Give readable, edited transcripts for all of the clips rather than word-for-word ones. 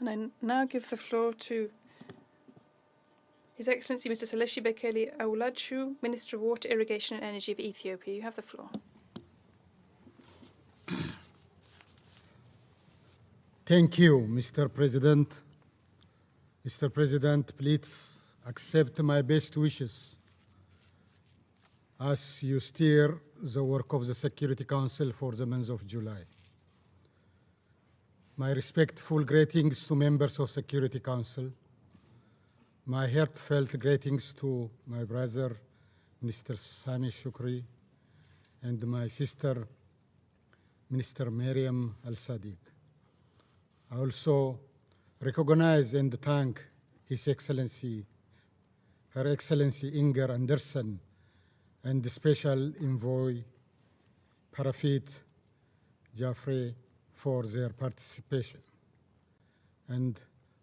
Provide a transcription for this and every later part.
And I now give the floor to His Excellency Mr. Seleshi Bekele Awuladshu, Minister of Water, Irrigation and Energy of Ethiopia. You have the floor. Thank you, Mr. President. Mr. President, please accept my best wishes as you steer the work of the Security Council for the month of July. My respectful greetings to members of Security Council. My heartfelt greetings to my brother, Minister Sami Shukri, and my sister, Minister Miriam Al-Sadiq. I also recognize and thank His Excellency, Her Excellency Inger Andersen, and the Special Envoy Parafit Jaffrey for their participation. And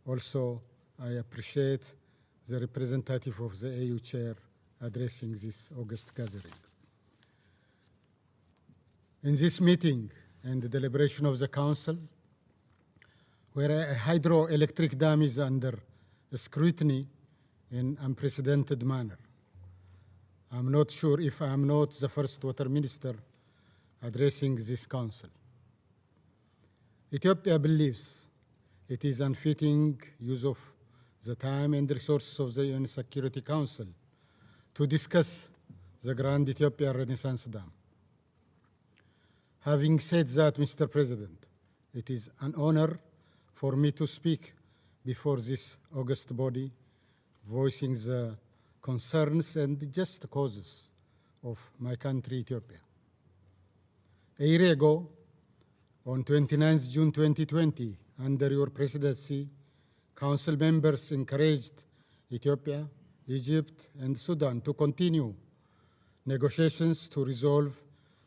also I appreciate the representative of the AU Chair addressing this August gathering. In this meeting and the deliberation of the Council, where a hydroelectric dam is under scrutiny in unprecedented manner, I'm not sure if I am not the first water minister addressing this Council. Ethiopia believes it is unfitting use of the time and resources of the UN Security Council to discuss the Grand Ethiopian Renaissance Dam. Having said that, Mr. President, it is an honor for me to speak before this august body, voicing the concerns and just causes of my country, Ethiopia. A year ago, on 29th June 2020, under your presidency, Council members encouraged Ethiopia, Egypt, and Sudan to continue negotiations to resolve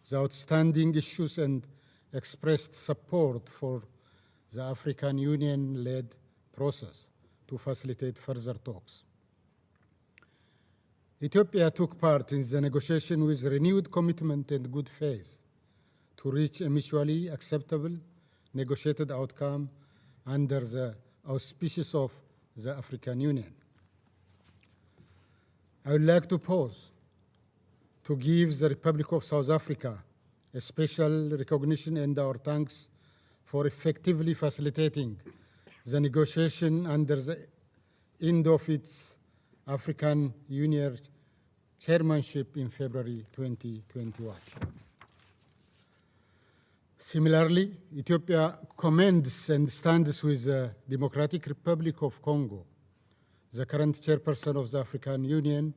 the outstanding issues and expressed support for the African Union-led process to facilitate further talks. Ethiopia took part in the negotiation with renewed commitment and good faith to reach a mutually acceptable negotiated outcome under the auspices of the African Union. I would like to pause to give the Republic of South Africa a special recognition and our thanks for effectively facilitating the negotiation under the end of its African Union chairmanship in February 2021. Similarly, Ethiopia commends and stands with the Democratic Republic of Congo, the current chairperson of the African Union,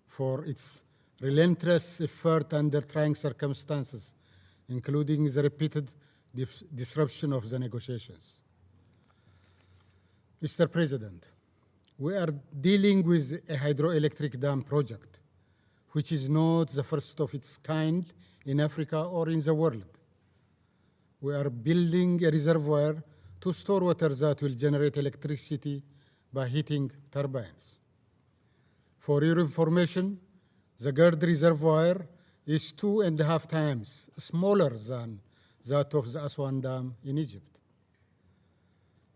for its relentless effort under trying circumstances, including the repeated disruption of the negotiations. Mr. President, we are dealing with a hydroelectric dam project, which is not the first of its kind in Africa or in the world. We are building a reservoir to store water that will generate electricity by heating turbines. For your information, the GERD reservoir is 2.5 times smaller than that of the Aswan Dam in Egypt.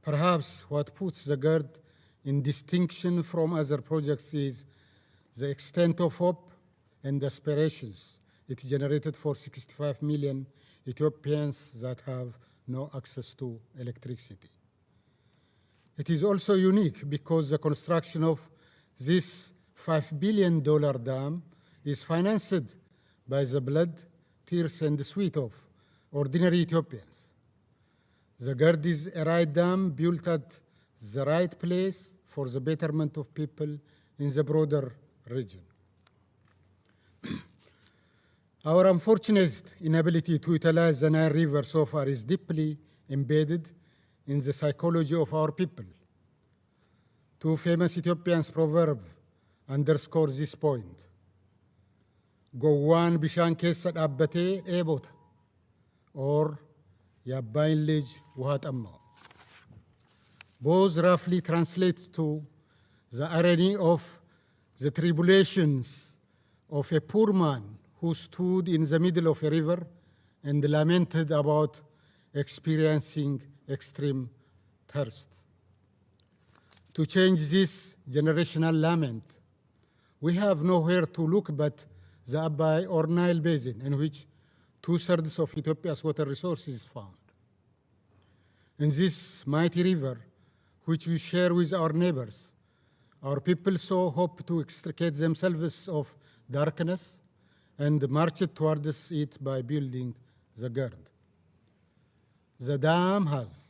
Perhaps what puts the GERD in distinction from other projects is the extent of hope and aspirations it generated for 65 million Ethiopians that have no access to electricity. It is also unique because the construction of this $5 billion dam is financed by the blood, tears, and sweat of ordinary Ethiopians. The GERD is a right dam built at the right place for the betterment of people in the broader region. Our unfortunate inability to utilize the Nile River so far is deeply embedded in the psychology of our people. Two famous Ethiopian proverbs underscore this point. Gowwan bishaan keessa dhaabbatee dheebota, or Yabbayin lij wuha xammaa'u. Both roughly translate to the irony of the tribulations of a poor man who stood in the middle of a river and lamented about experiencing extreme thirst. To change this generational lament, we have nowhere to look but the Abai or Nile Basin, in which 2/3 of Ethiopia's water resources is found. In this mighty river, which we share with our neighbors, our people so hope to extricate themselves of darkness and march towards it by building the GERD. The dam has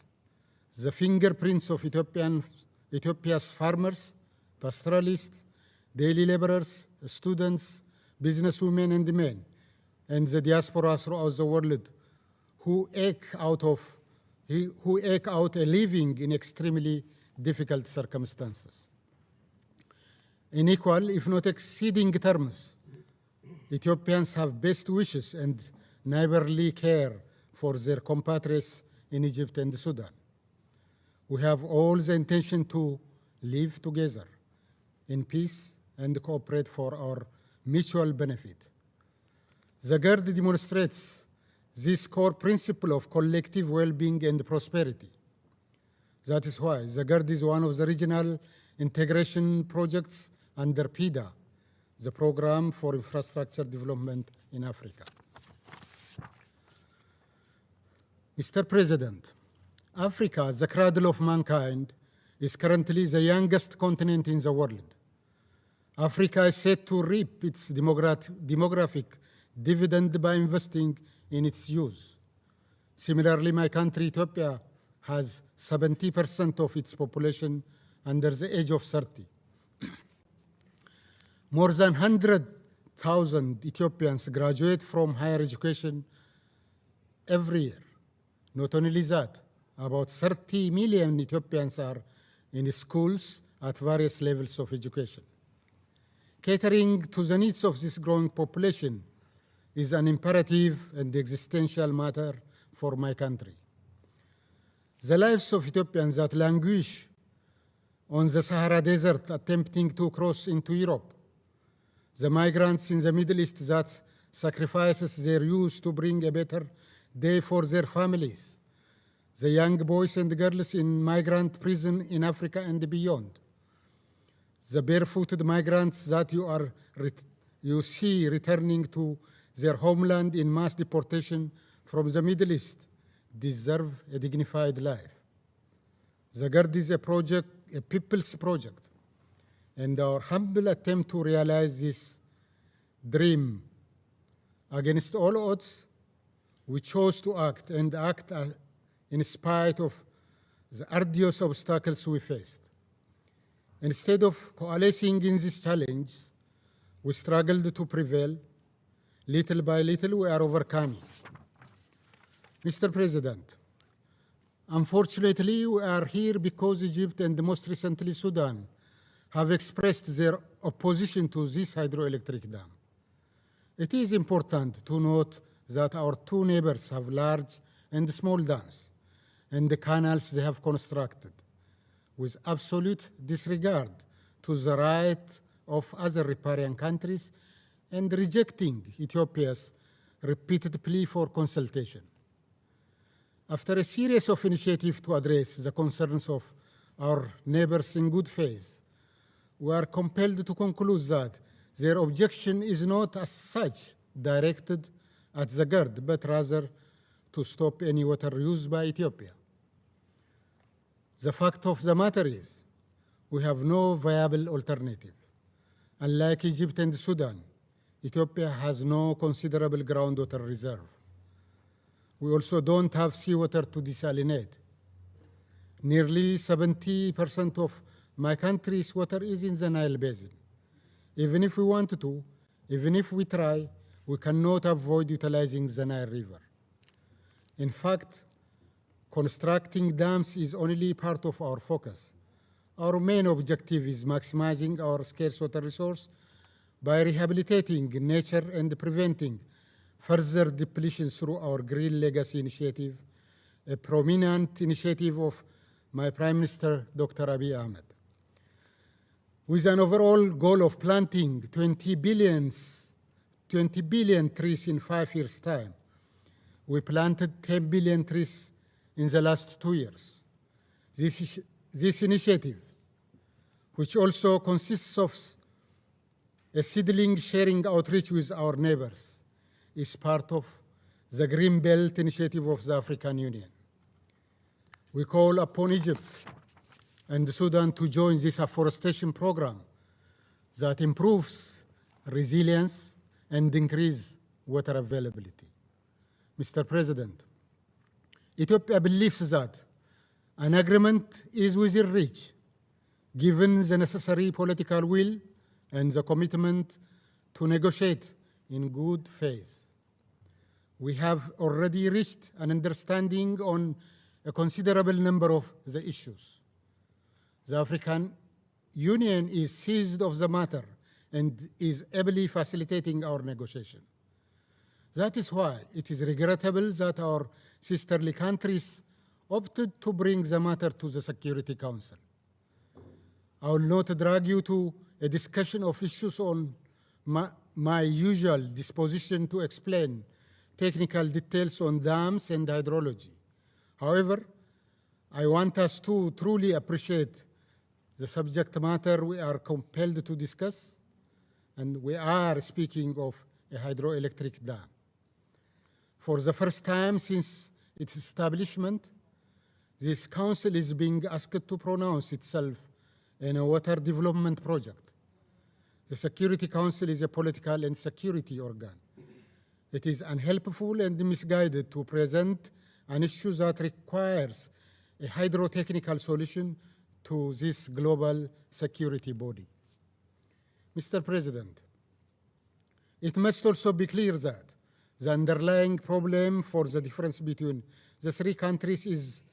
the fingerprints of Ethiopia's farmers, pastoralists, daily laborers, students, businesswomen and men, and the diaspora throughout the world who eke out a living in extremely difficult circumstances. In equal, if not exceeding terms, Ethiopians have best wishes and neighborly care for their compatriots in Egypt and Sudan. We have all the intention to live together in peace and cooperate for our mutual benefit. The GERD demonstrates this core principle of collective well-being and prosperity. That is why the GERD is one of the regional integration projects under PIDA, the Program for Infrastructure Development in Africa. Mr. President, Africa, the cradle of mankind, is currently the youngest continent in the world. Africa is set to reap its demographic dividend by investing in its youth. Similarly, my country, Ethiopia, has 70% of its population under the age of 30. More than 100,000 Ethiopians graduate from higher education every year. Not only that, about 30 million Ethiopians are in schools at various levels of education. Catering to the needs of this growing population is an imperative and existential matter for my country. The lives of Ethiopians that languish on the Sahara Desert attempting to cross into Europe, the migrants in the Middle East that sacrifices their youth to bring a better day for their families, the young boys and girls in migrant prison in Africa and beyond, the barefooted migrants that you see returning to their homeland in mass deportation from the Middle East deserve a dignified life. The GERD is a people's project, and our humble attempt to realize this dream. Against all odds, we chose to act in spite of the arduous obstacles we faced. Instead of coalescing in this challenge, we struggled to prevail. Little by little, we are overcoming. Mr. President, unfortunately, we are here because Egypt and most recently Sudan have expressed their opposition to this hydroelectric dam. It is important to note that our two neighbors have large and small dams and the canals they have constructed, with absolute disregard to the right of other riparian countries and rejecting Ethiopia's repeated plea for consultation. After a series of initiatives to address the concerns of our neighbors in good faith, we are compelled to conclude that their objection is not as such directed at the GERD, but rather to stop any water use by Ethiopia. The fact of the matter is, we have no viable alternative. Unlike Egypt and Sudan, Ethiopia has no considerable groundwater reserve. We also don't have seawater to desalinate. Nearly 70% of my country's water is in the Nile Basin. Even if we want to, even if we try, we cannot avoid utilizing the Nile River. In fact, constructing dams is only part of our focus. Our main objective is maximizing our scarce water resource by rehabilitating nature and preventing further depletion through our Green Legacy Initiative, a prominent initiative of my Prime Minister, Dr. Abiy Ahmed. With an overall goal of planting 20 billion trees in 5 years' time, we planted 10 billion trees in the last 2 years. This initiative which also consists of a seedling sharing outreach with our neighbors, is part of the Green Belt initiative of the African Union. We call upon Egypt and Sudan to join this afforestation program that improves resilience and increase water availability. Mr. President, Ethiopia believes that an agreement is within reach, given the necessary political will and the commitment to negotiate in good faith. We have already reached an understanding on a considerable number of the issues. The African Union is seized of the matter and is ably facilitating our negotiation. That is why it is regrettable that our sisterly countries opted to bring the matter to the Security Council. I will not drag you to a discussion of issues on my usual disposition to explain technical details on dams and hydrology. However, I want us to truly appreciate the subject matter we are compelled to discuss, and we are speaking of a hydroelectric dam. For the first time since its establishment, this council is being asked to pronounce itself in a water development project. The Security Council is a political and security organ. It is unhelpful and misguided to present an issue that requires a hydrotechnical solution to this global security body. Mr. President, it must also be clear that the underlying problem for the difference between the three countries is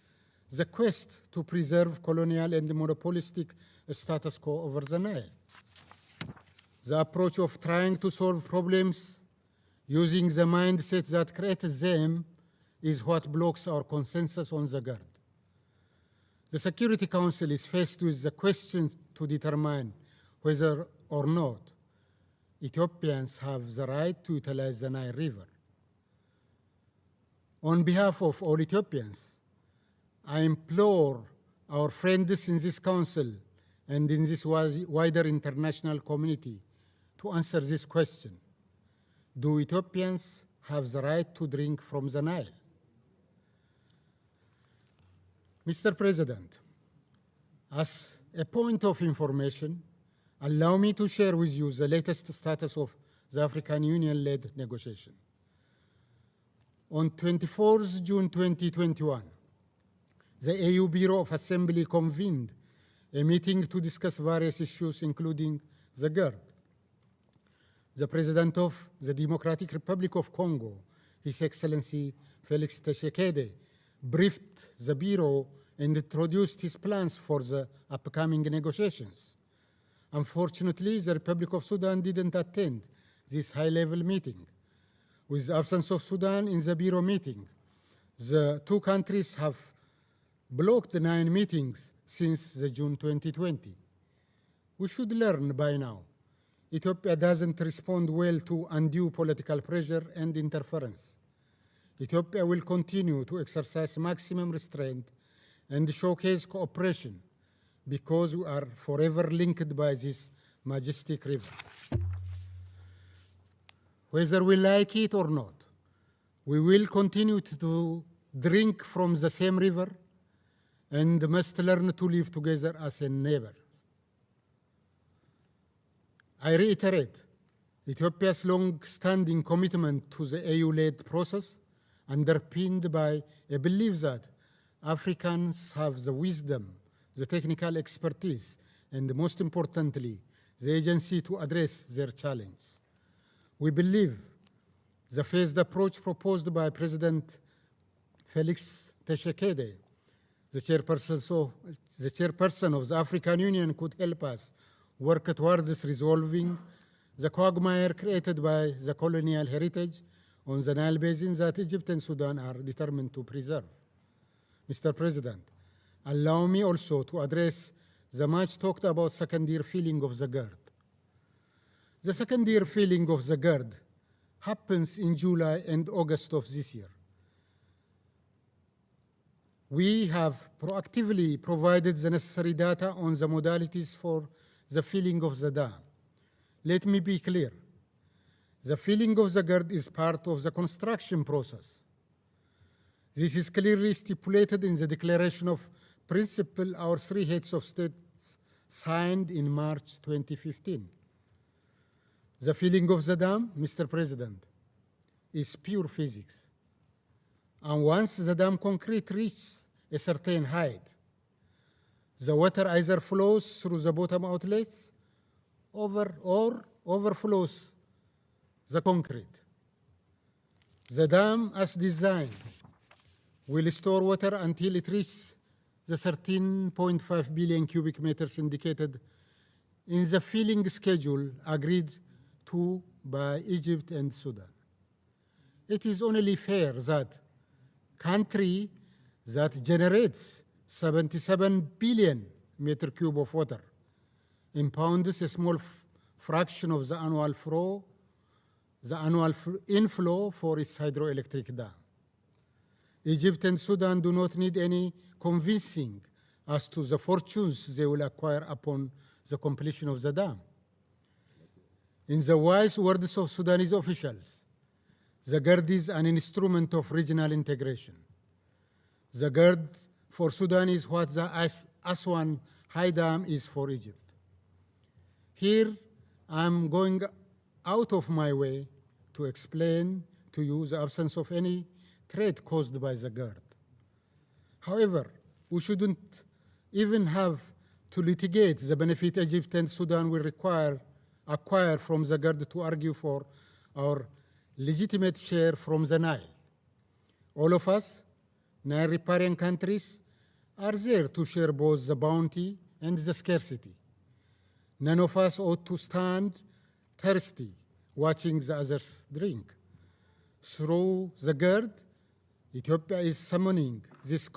the quest to preserve colonial and monopolistic status quo over the Nile. The approach of trying to solve problems using the mindset that creates them is what blocks our consensus on the GERD. The Security Council is faced with the question to determine whether or not Ethiopians have the right to utilize the Nile River. On behalf of all Ethiopians, I implore our friends in this council and in this wider international community to answer this question. Do Ethiopians have the right to drink from the Nile? Mr. President, as a point of information, allow me to share with you the latest status of the African Union-led negotiation. On 24th June 2021, the AU Bureau of Assembly convened a meeting to discuss various issues, including the GERD. The President of the Democratic Republic of Congo, His Excellency Felix Tshisekedi, briefed the Bureau and introduced his plans for the upcoming negotiations. Unfortunately, the Republic of Sudan didn't attend this high-level meeting. With the absence of Sudan in the Bureau meeting, the two countries have blocked the 9 meetings since the June 2020. We should learn by now, Ethiopia doesn't respond well to undue political pressure and interference. Ethiopia will continue to exercise maximum restraint and showcase cooperation because we are forever linked by this majestic river. Whether we like it or not, we will continue to drink from the same river and must learn to live together as a neighbor. I reiterate Ethiopia's long-standing commitment to the AU-led process, underpinned by a belief that Africans have the wisdom, the technical expertise, and most importantly, the agency to address their challenge. We believe the phased approach proposed by President Felix Tshisekedi, the chairperson of the African Union, could help us work towards resolving the quagmire created by the colonial heritage on the Nile Basin that Egypt and Sudan are determined to preserve. Mr. President, allow me also to address the much talked about second-year feeling of the GERD. The second-year feeling of the GERD happens in July and August of this year. We have proactively provided the necessary data on the modalities for the filling of the dam. Let me be clear. The filling of the GERD is part of the construction process. This is clearly stipulated in the Declaration of Principle our three heads of states signed in March 2015. The filling of the dam, Mr. President, is pure physics. And once the dam concrete reaches a certain height, the water either flows through the bottom outlets or overflows the concrete. The dam, as designed, will store water until it reaches the 13.5 billion cubic meters indicated in the filling schedule agreed to by Egypt and Sudan. It is only fair that country that generates 77 billion meter cube of water impounds a small fraction of the annual inflow for its hydroelectric dam. Egypt and Sudan do not need any convincing as to the fortunes they will acquire upon the completion of the dam. In the wise words of Sudanese officials, the GERD is an instrument of regional integration. The GERD for Sudan is what the Aswan High Dam is for Egypt. Here, I'm going out of my way to explain to you the absence of any threat caused by the GERD. However, we shouldn't even have to litigate the benefit Egypt and Sudan will acquire from the GERD to argue for our legitimate share from the Nile. All of us, Nile riparian countries, are there to share both the bounty and the scarcity. None of us ought to stand thirsty watching the others drink. Through the GERD, Ethiopia is summoning this